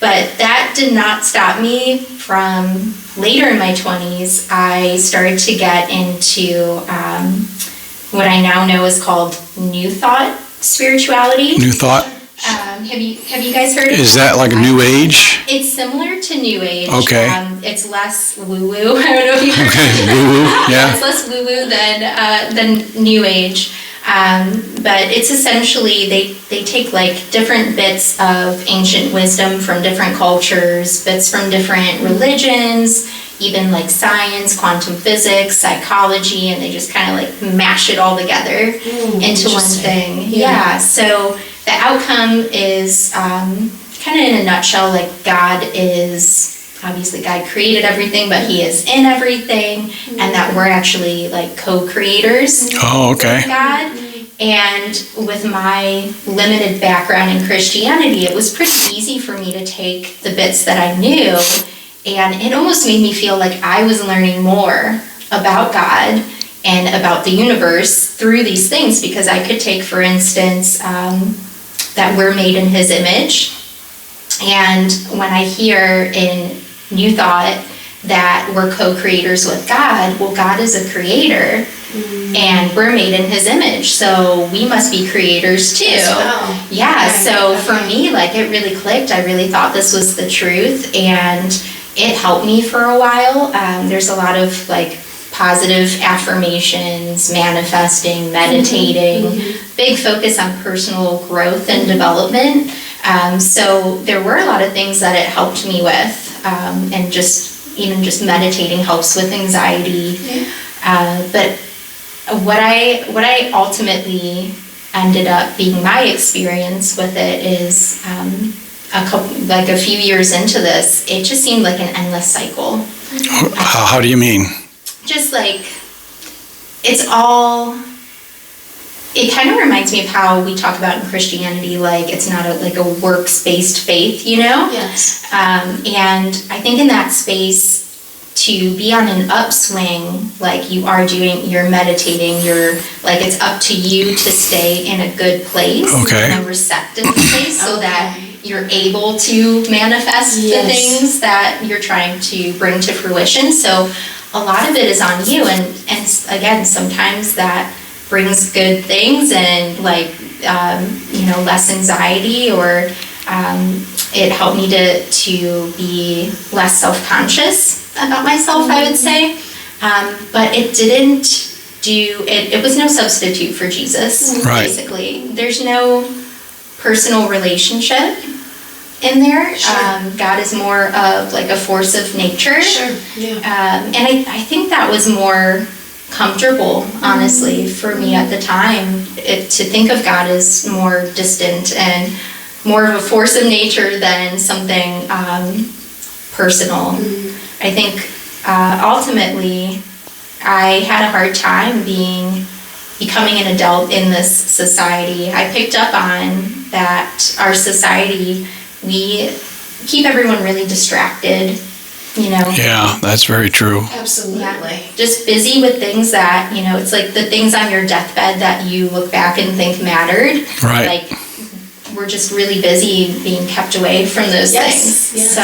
But that did not stop me from later in my 20s. I started to get into what I now know is called New Thought spirituality. New Thought? Have you guys heard of it? Is that like New Age? It's similar to New Age. Okay. It's less woo-woo. I don't know if you've heard Okay, of it. woo-woo, yeah. It's less woo-woo than New Age. But it's essentially, they take like different bits of ancient wisdom from different cultures, bits from different religions, even like science, quantum physics, psychology, and they just kind of like mash it all together into one thing. Yeah, so the outcome is kind of in a nutshell, like God created everything, but he is in everything, and that we're actually like co-creators with God. And with my limited background in Christianity, it was pretty easy for me to take the bits that I knew, and it almost made me feel like I was learning more about God and about the universe through these things, because I could take, for instance, that we're made in his image. And when I hear in New Thought that we're co-creators with God, well, God is a creator, and we're made in his image, so we must be creators too. So for me, like, it really clicked. I really thought this was the truth, and it helped me for a while. There's a lot of like positive affirmations, manifesting, meditating, big focus on personal growth and development. So there were a lot of things that it helped me with, and just meditating helps with anxiety. But what I ultimately ended up being my experience with it is a few years into this, it just seemed like an endless cycle. How do you mean? Just like, it kind of reminds me of how we talk about in Christianity, like it's not a works-based faith, you know? Yes. And I think in that space, to be on an upswing, like you're meditating, it's up to you to stay in a good place, in a receptive place, so that you're able to manifest the things that you're trying to bring to fruition. So a lot of it is on you, and again, sometimes that brings good things and less anxiety, or it helped me to be less self-conscious about myself, I would say. But it didn't it was no substitute for Jesus, basically. There's no personal relationship in there. God is more of like a force of nature. And I think that was more comfortable, honestly, for me at the time. To think of God as more distant and more of a force of nature than something personal. I think ultimately I had a hard time becoming an adult in this society. I picked up on that our society, we keep everyone really distracted, you know. Yeah, that's very true. Absolutely. Yeah. Just busy with things that, it's like the things on your deathbed that you look back and think mattered. Right. Like, we're just really busy being kept away from those things. Yes. So